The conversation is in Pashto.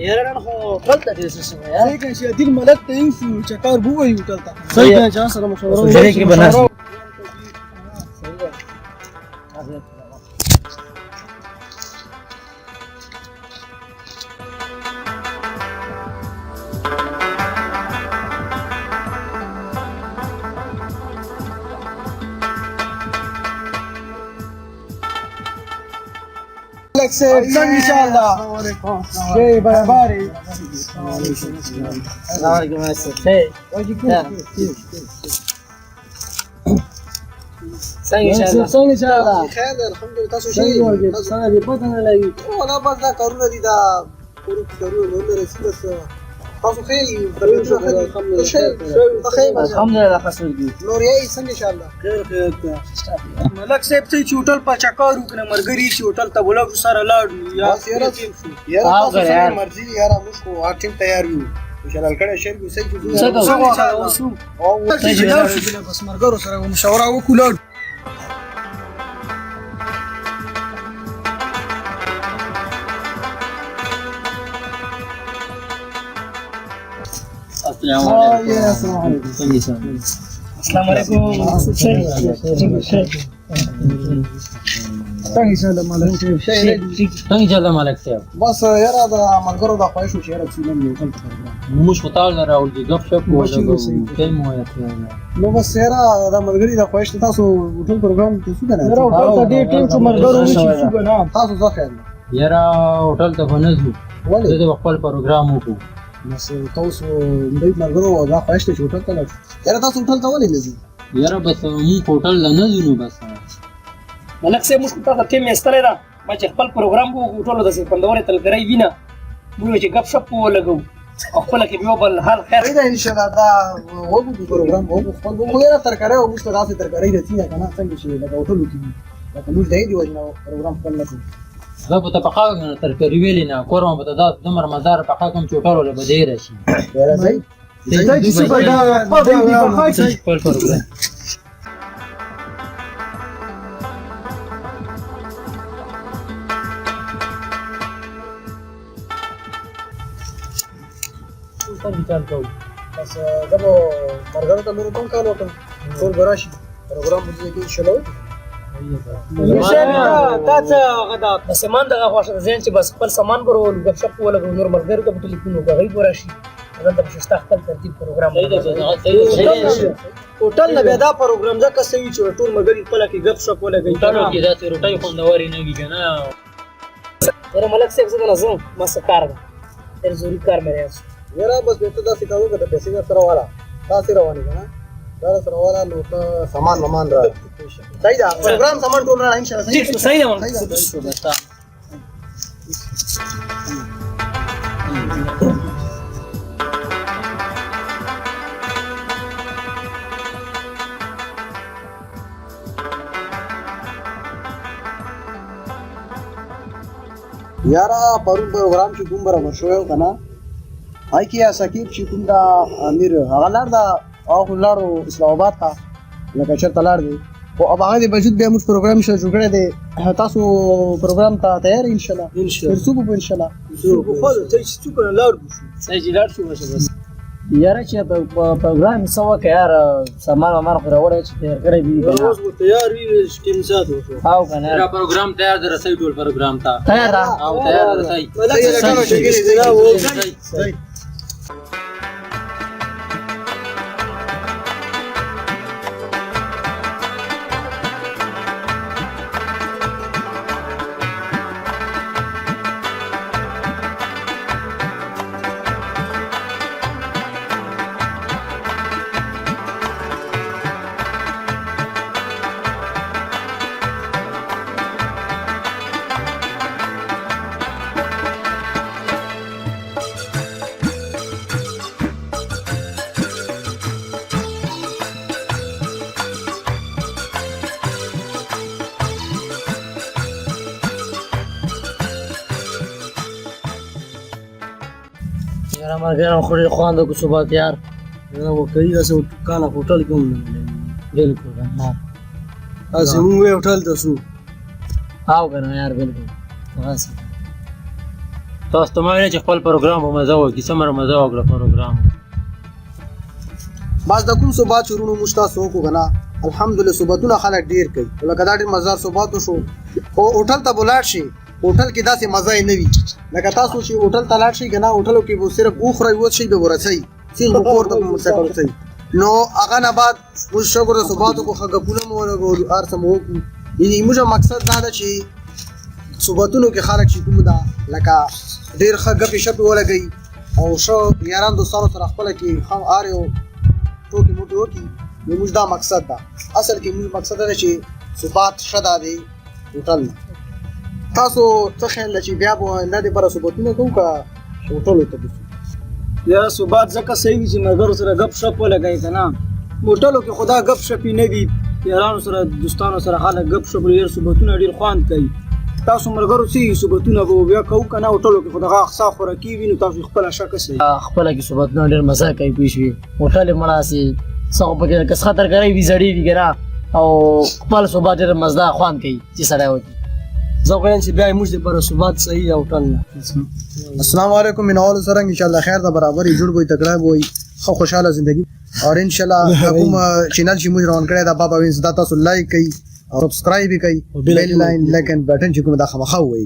یاره نن خو ټول ته ډېر څه شوی یار صحیح که چې دل ملک ته یوسو چې کار به ووایو ټول ته صحیح که چا سره مشوره سوچره کې به ناست ملک صاحب څنګه انشاءالله شی برابرې السلام علیکم څنګه انشاءالله خیر دی الحمدلله تاسو څنګه ورګې څنګه دې پته نه لګي ولا بس دا کارونه دي دا کارونه نه رسید بس تاسو خیر یو الحمدلله خسر دي نور یې څنګه ان شاء الله خیر ملک صاحب ته چې هوټل په چکر وکړه مرګري چې هوټل ته بولاو سره لاړ یا یاره تاسو سره مرضی یاره موږ کو ټیم تیار یو ان شاء الله کله شهر کې سې او بس مرګرو سره مشوره وکړو السلام علیکم څنګه ملک څنګه ملک صاحب بس یاره دا ملګرو دا خواهش و چې یاره فلم یو کل موږ وتاول راول دي غب شپ ولا ټیم وایته نو بس یاره دا ملګری دا خواهش تاسو ټول پروګرام تاسو کنه یاره هوټل ته دې ټیم چې مرګرو نشي څه کنه تاسو ځه خیر یاره هوټل ته ونځو ولې زه د خپل پروګرام وکړو بس تاسو دې ملګرو دا خواهش ته هوټل ته لاړ یاره تاسو هوټل ته ولې نه ځئ یاره بس موږ هوټل نه ځو بس ملک صاحب موږ ته ټیم استلې دا ما چې خپل پروګرام وو ټولو د سپندورې تلګری وینا موږ چې غب شپ ولګو خپل کې به بل حال خیر دا ان شاء الله دا وګورو پروګرام وګورو خپل وګورو یاره ترکارې او موږ ته راځي ترکارې راځي کنه څنګه شي لکه هوټل کې لکه موږ دای دی وژنو پروګرام خپل نه کوو زه په تپخا ترکاری ویلې نه کورم په داس دمر مزار په حکم چوټارو له بدې راشي یاره صحیح دې څه په خپل پروګرام بس دا به مرګرو ته مې کوم کار وکړ ټول براشي پروګرام مې کې چلو تا څه غدا د سامان دغه خوښه ځین چې بس خپل سامان برول غب شپ ولګو نور ملګرو ته په ټلیفون وغږی ورشي دا په شسته خپل ترتیب پروګرام هوټل نه بیا دا پروګرام ځکه سوي چې ټول ملګري خپل کې غب شپ ولګي ټولو کې دا روټي خوندوري نه وی کنه یاره ملک صاحب زه نه زم ما څه کار ده ډېر ضروري کار مې راځي یاره بس بیرته داسې کوو که د پیسې در سره والا تاسې روانې که نه دا در سره والا نو ته سامان ومان را صحیح ده پروګرام سامان ټول را انشاءالله صحیح ده یاره پرون پروګرام چې کوم برابر شوی و که نه هغې کې یا سکیب چې کوم دا امیر هغه لاړ ده هغه خو لاړو اسلام آباد ته لکه چېرته لاړ دی خو اب هغه د بجود بیا موږ پروګرام انشاءالله جوړ کړی دی تاسو پروګرام ته تیار یې انشاءالله ترڅو به انشاءالله صحیح چې لاړ شو بس یاره چې په پروګرام څه وکړه یار سامان وامان خو راوړی چې تیار کړی وي اوس به تیار وي ټیم سات وشو او کنه دا پروګرام تیار در رسۍ ټول پروګرام ته تیار ده او تیار در رسۍ یاره مرګران خو ډېر خوند وکړو صبح تیار نه وکړي داسې کاله هوټل کې هم نه بالکل نه داسې موږ هوټل ته شو او کنه یار بالکل هغسې تاسو ته مې چې خپل پروګرام په مزه وکړي څومره مزه وکړه پروګرام باز د کوم صوبات شروع موږ تاسو وکړو کنه الحمدلله صوباتونه خلک ډیر کوي لکه دا ډیر مزار صوبات شو او هوټل ته بولاړ شي هوټل کې داسې مزه نه وي لکه تاسو چې هوټل ته لاړ شي کنه هوټلو کې به صرف اوخره یو شي به ورسي سیل بکور ته مسافر شي نو هغه نه بعد موږ شګور صوباتو کو خګپونه مو ورغو ارسم وکړو یعنی موږ مقصد دا ده چې صوباتونو کې خلک چې کوم دا لکه ډیر خګپې شپې ولګي او شو یاران دوستانو سره خپل کې هم آریو ټوکی موټي وکي نو موږ دا مقصد ده اصل کې موږ مقصد ده چې صوبات شدا دی هوټل تاسو څه خیال چې بیا به نه دي پر صوباتونه کوو کا هوټل ته یا صوبات ځکه صحیح وي چې ملګرو سره غپ شپ ولګوي که نه هوټلو کې خدا غپ شپې نه وي یارانو سره دوستانو سره خلک غپ شپ ډېر صوباتونه ډېر خوند کوي تاسو ملګرو څه صوباتونه به بیا کوو که نه هوټلو کې خو دغه اقصا خوراکي وي نو تاسو خپله شکه سئ خپله کې صوباتونه ډېر مزه کوي پوه شوې هوټل یې مړه سي څه خو پکې کس خطر کوي وي زړې وي که نه او خپل صوبات ډېر مزدار خوند کوي چې سړی وکړي زه غواړم چې بیا موږ دپاره صوبات صحیح هوټل نه السلام علیکم مینوالو سره انشاءالله خیر ده برابر جوړ وي تکړه وي خو خوشاله زندگی اور انشاءالله کوم چینل چې موږ روان کړی دا بابا وینس دا تاسو لایک کړئ او سبسکرایب کړئ بیل لاین لیکن بٹن چې کوم دا خامخا وي